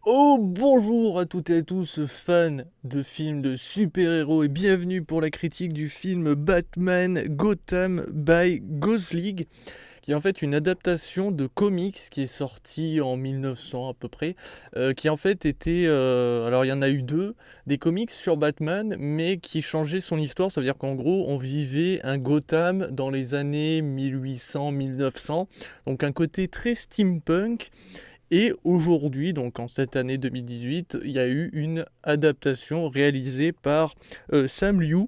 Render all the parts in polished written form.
Oh bonjour à toutes et à tous fans de films de super-héros et bienvenue pour la critique du film Batman Gotham by Gosling qui est en fait une adaptation de comics qui est sorti en 1900 à peu près, qui en fait était, alors il y en a eu deux, des comics sur Batman mais qui changeaient son histoire, ça veut dire qu'en gros on vivait un Gotham dans les années 1800-1900, donc un côté très steampunk. Et aujourd'hui, donc en cette année 2018, il y a eu une adaptation réalisée par Sam Liu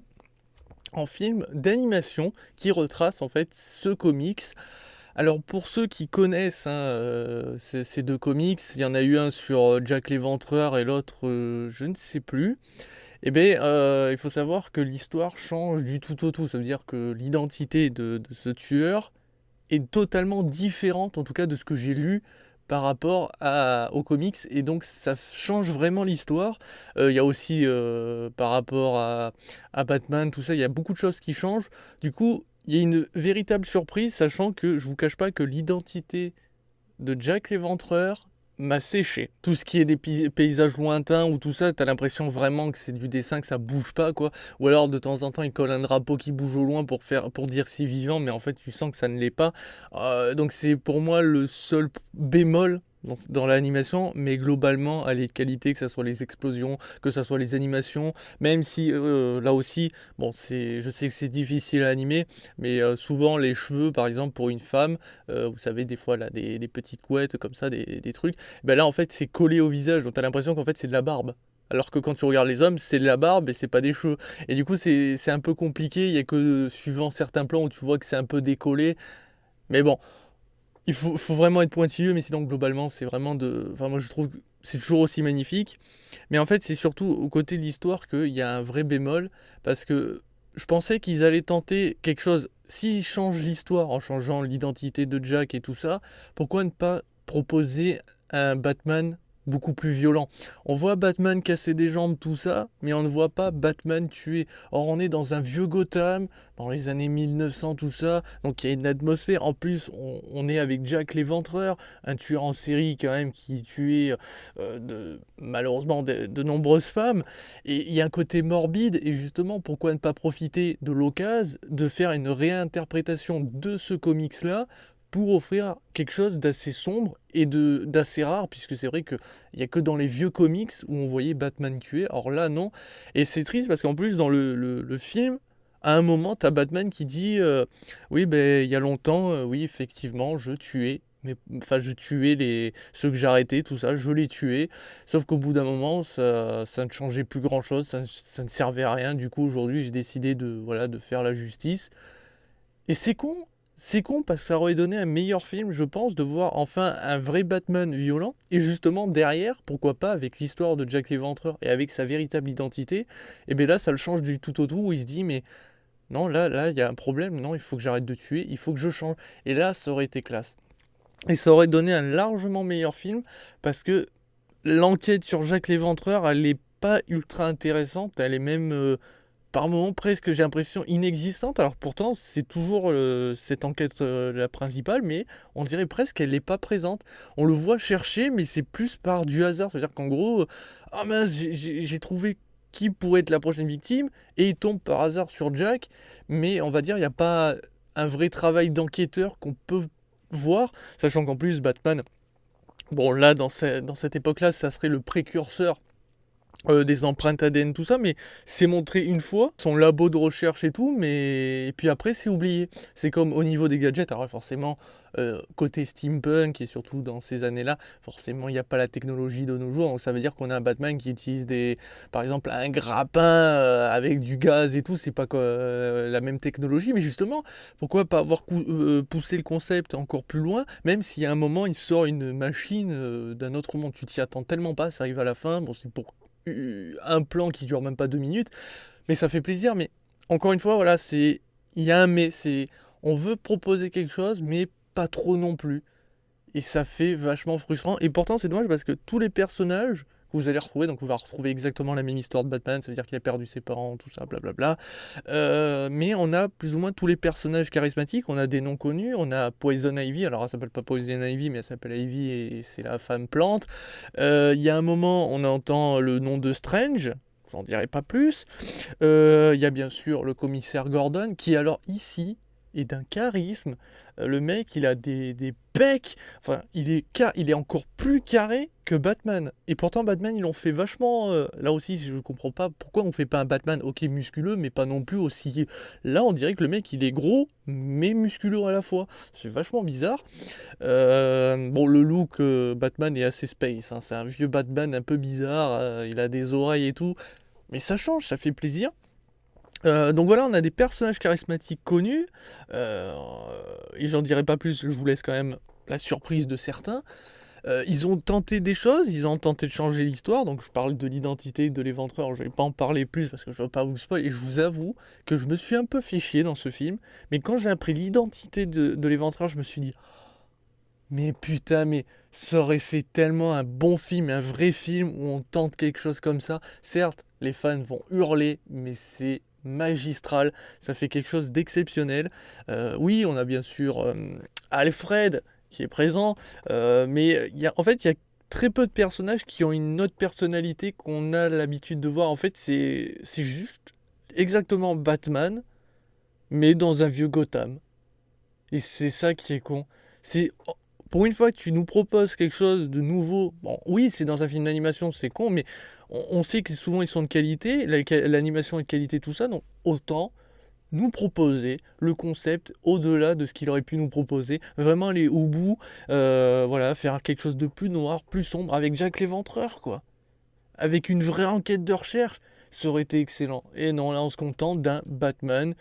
en film d'animation qui retrace en fait ce comics. Alors pour ceux qui connaissent ces deux comics, il y en a eu un sur Jack l'Éventreur et l'autre je ne sais plus. Eh bien, il faut savoir que l'histoire change du tout au tout. Ça veut dire que l'identité de ce tueur est totalement différente, en tout cas de ce que j'ai lu par rapport aux comics, et donc ça change vraiment l'histoire. Il y a aussi par rapport à Batman, tout ça, il y a beaucoup de choses qui changent. Du coup, il y a une véritable surprise, sachant que je vous cache pas que l'identité de Jack l'Éventreur m'a séché. Tout ce qui est des paysages lointains ou tout ça, t'as l'impression vraiment que c'est du dessin, que ça bouge pas, quoi. Ou alors de temps en temps, il colle un drapeau qui bouge au loin pour dire c'est vivant, mais en fait, tu sens que ça ne l'est pas. Donc c'est pour moi le seul bémol dans l'animation, mais globalement, elle est de qualité, que ce soit les explosions, que ce soit les animations, même si là aussi, bon, je sais que c'est difficile à animer, mais souvent les cheveux, par exemple, pour une femme, vous savez, des fois, là, des petites couettes comme ça, des trucs. Ben là, en fait, c'est collé au visage, donc t'as l'impression qu'en fait, c'est de la barbe. Alors que quand tu regardes les hommes, c'est de la barbe et c'est pas des cheveux. Et du coup, c'est un peu compliqué. Il y a que suivant certains plans où tu vois que c'est un peu décollé. Mais bon, faut vraiment être pointilleux, mais sinon, globalement, c'est vraiment de. Enfin, moi, je trouve que c'est toujours aussi magnifique. Mais en fait, c'est surtout au côté de l'histoire qu'il y a un vrai bémol. Parce que je pensais qu'ils allaient tenter quelque chose. S'ils changent l'histoire en changeant l'identité de Jack et tout ça, pourquoi ne pas proposer un Batman beaucoup plus violent? On voit Batman casser des jambes, tout ça, mais on ne voit pas Batman tuer. Or, on est dans un vieux Gotham, dans les années 1900, tout ça, donc il y a une atmosphère. En plus, on est avec Jack l'Éventreur, un tueur en série quand même qui tuait malheureusement de nombreuses femmes. Et il y a un côté morbide, et justement, pourquoi ne pas profiter de l'occasion de faire une réinterprétation de ce comics-là pour offrir quelque chose d'assez sombre et d'assez rare, puisque c'est vrai qu'il n'y a que dans les vieux comics où on voyait Batman tuer, or là non. Et c'est triste parce qu'en plus dans le film, à un moment, t'as Batman qui dit oui, ben il y a longtemps, oui, effectivement, je tuais. Mais, enfin, je tuais ceux que j'arrêtais, tout ça, je les tuais. Sauf qu'au bout d'un moment, ça ne changeait plus grand-chose, ça ne servait à rien. Du coup, aujourd'hui, j'ai décidé voilà, de faire la justice. Et c'est con parce que ça aurait donné un meilleur film, je pense, de voir enfin un vrai Batman violent. Et justement, derrière, pourquoi pas, avec l'histoire de Jack l'Éventreur et avec sa véritable identité, et bien là, ça le change du tout au tout, où il se dit, mais non, là, il y a un problème, non, il faut que j'arrête de tuer, il faut que je change. Et là, ça aurait été classe. Et ça aurait donné un largement meilleur film, parce que l'enquête sur Jacques l'Éventreur, elle est pas ultra intéressante, elle est même par moments presque, j'ai l'impression, inexistante. Alors pourtant, c'est toujours cette enquête la principale, mais on dirait presque qu'elle n'est pas présente. On le voit chercher, mais c'est plus par du hasard. C'est-à-dire qu'en gros, ah mince, j'ai trouvé qui pourrait être la prochaine victime, et il tombe par hasard sur Jack, mais on va dire, il n'y a pas un vrai travail d'enquêteur qu'on peut voir, sachant qu'en plus, Batman, bon là, dans cette époque-là, ça serait le précurseur des empreintes ADN, tout ça, mais c'est montré une fois, son labo de recherche et tout, mais et puis après c'est oublié. C'est comme au niveau des gadgets, alors forcément, côté steampunk et surtout dans ces années-là, forcément il n'y a pas la technologie de nos jours, donc ça veut dire qu'on a un Batman qui utilise par exemple un grappin avec du gaz et tout, c'est pas la même technologie, mais justement, pourquoi pas avoir poussé le concept encore plus loin, même s'il y a un moment il sort une machine d'un autre monde, tu t'y attends tellement pas, ça arrive à la fin, bon c'est pour un plan qui dure même pas 2 minutes, mais ça fait plaisir. Mais encore une fois, voilà, il y a un mais, on veut proposer quelque chose, mais pas trop non plus. et ça fait vachement frustrant. Et pourtant, c'est dommage parce que tous les personnages que vous allez retrouver, donc on va retrouver exactement la même histoire de Batman, ça veut dire qu'il a perdu ses parents, tout ça, blablabla. Mais on a plus ou moins tous les personnages charismatiques, on a des noms connus, on a Poison Ivy, alors elle s'appelle pas Poison Ivy, mais elle s'appelle Ivy et c'est la femme plante. Il y a un moment, on entend le nom de Strange, j'en dirai pas plus. Il y a bien sûr le commissaire Gordon, qui alors ici est d'un charisme. Le mec, il a des pecs, enfin, il est encore plus carré que Batman. Et pourtant, Batman, ils l'ont fait vachement. Là aussi, je comprends pas pourquoi on fait pas un Batman, ok, musculeux, mais pas non plus aussi. Là, on dirait que le mec, il est gros, mais musculeux à la fois. C'est vachement bizarre. Bon, le look Batman est assez space, hein. C'est un vieux Batman un peu bizarre. Il a des oreilles et tout. Mais ça change, ça fait plaisir. Donc voilà, on a des personnages charismatiques connus, euh, et j'en dirai pas plus, je vous laisse quand même la surprise de certains. Ils ont tenté des choses, ils ont tenté de changer l'histoire, donc je parle de l'identité de l'éventreur, je vais pas en parler plus parce que je veux pas vous spoiler, et je vous avoue que je me suis un peu fait chier dans ce film, mais quand j'ai appris l'identité de l'éventreur, je me suis dit, mais putain, mais ça aurait fait tellement un bon film, un vrai film où on tente quelque chose comme ça. Certes, les fans vont hurler, mais c'est magistral. Ça fait quelque chose d'exceptionnel. Oui, on a bien sûr Alfred qui est présent, mais en fait, il y a très peu de personnages qui ont une autre personnalité qu'on a l'habitude de voir. En fait, c'est juste exactement Batman, mais dans un vieux Gotham. Et c'est ça qui est con. C'est pour une fois que tu nous proposes quelque chose de nouveau. Bon, oui, c'est dans un film d'animation, c'est con, mais on sait que souvent ils sont de qualité, l'animation est de qualité, tout ça, donc autant nous proposer le concept au-delà de ce qu'il aurait pu nous proposer, vraiment aller au bout, voilà, faire quelque chose de plus noir, plus sombre, avec Jack l'Éventreur, quoi. Avec une vraie enquête de recherche, ça aurait été excellent. Et non, là on se contente d'un Batman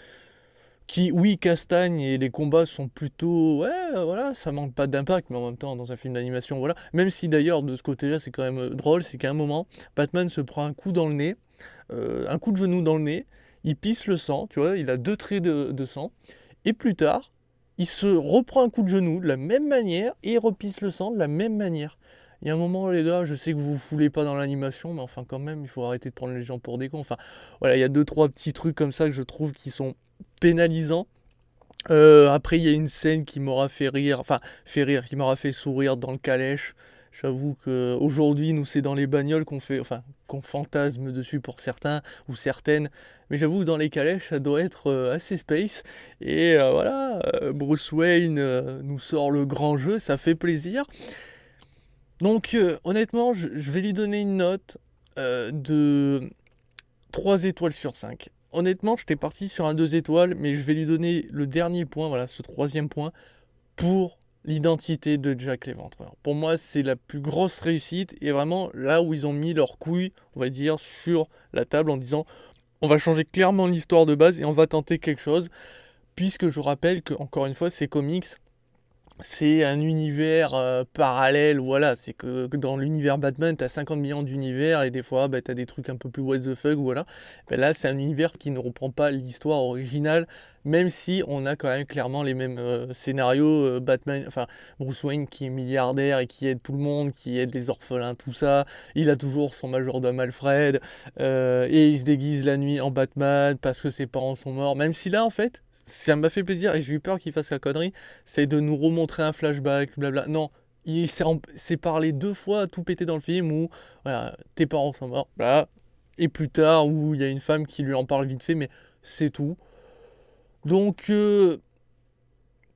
qui, oui, castagne et les combats sont plutôt, ouais, voilà, ça manque pas d'impact, mais en même temps, dans un film d'animation, voilà. Même si d'ailleurs, de ce côté-là, c'est quand même drôle, c'est qu'à un moment, Batman se prend un coup dans le nez, un coup de genou dans le nez, il pisse le sang, tu vois, il a deux traits de sang, et plus tard, il se reprend un coup de genou de la même manière, et il repisse le sang de la même manière. Il y a un moment, les gars, je sais que vous vous foulez pas dans l'animation, mais enfin, quand même, il faut arrêter de prendre les gens pour des cons. Enfin, voilà, il y a deux, trois petits trucs comme ça que je trouve qui sont pénalisants. Après, il y a une scène qui m'aura fait rire, qui m'aura fait sourire dans le calèche. J'avoue que aujourd'hui, nous, c'est dans les bagnoles qu'on fait, enfin, qu'on fantasme dessus pour certains ou certaines. Mais j'avoue que dans les calèches, ça doit être assez space. Et voilà, Bruce Wayne nous sort le grand jeu, ça fait plaisir. Donc, honnêtement, je vais lui donner une note de 3 étoiles sur 5. Honnêtement, j'étais parti sur un 2 étoiles, mais je vais lui donner le dernier point, voilà, ce troisième point, pour l'identité de Jack l'Éventreur. Pour moi, c'est la plus grosse réussite, et vraiment là où ils ont mis leurs couilles, on va dire, sur la table en disant, on va changer clairement l'histoire de base et on va tenter quelque chose, puisque je rappelle que, encore une fois, ces comics, c'est un univers parallèle, voilà, c'est que dans l'univers Batman, t'as 50 millions d'univers et des fois, bah, t'as des trucs un peu plus what the fuck, voilà. Ben là, c'est un univers qui ne reprend pas l'histoire originale, même si on a quand même clairement les mêmes scénarios, Batman, enfin, Bruce Wayne qui est milliardaire et qui aide tout le monde, qui aide les orphelins, tout ça, il a toujours son majordome Alfred, et il se déguise la nuit en Batman parce que ses parents sont morts, même si là, en fait, ça m'a fait plaisir et j'ai eu peur qu'il fasse la connerie, c'est de nous remontrer un flashback, blabla. Non, s'est parlé deux fois à tout péter dans le film où voilà, tes parents sont morts, bla. Et plus tard où il y a une femme qui lui en parle vite fait, mais c'est tout. Donc,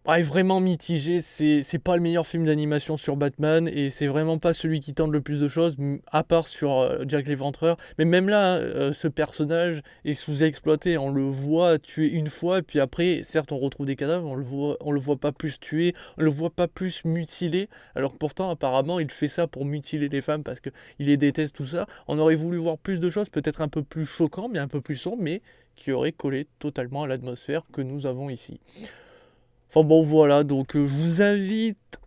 ouais, vraiment mitigé, c'est pas le meilleur film d'animation sur Batman et c'est vraiment pas celui qui tente le plus de choses, à part sur Jack l'Éventreur. Mais même là, hein, ce personnage est sous-exploité. On le voit tuer une fois, puis après, certes, on retrouve des cadavres, on le voit pas plus tuer, on le voit pas plus mutilé. Alors que pourtant, apparemment, il fait ça pour mutiler les femmes parce que il les déteste, tout ça. On aurait voulu voir plus de choses, peut-être un peu plus choquant, mais un peu plus sombre, mais qui aurait collé totalement à l'atmosphère que nous avons ici. Enfin bon voilà, donc je vous invite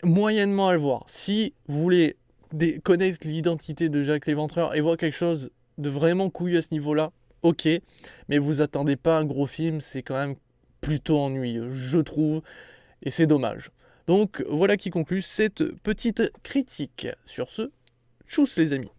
moyennement à le voir. Si vous voulez connaître l'identité de Jack l'Éventreur et voir quelque chose de vraiment couillu à ce niveau-là, ok. Mais vous attendez pas un gros film, c'est quand même plutôt ennuyeux, je trouve. Et c'est dommage. Donc voilà qui conclut cette petite critique. Sur ce, tchuss les amis.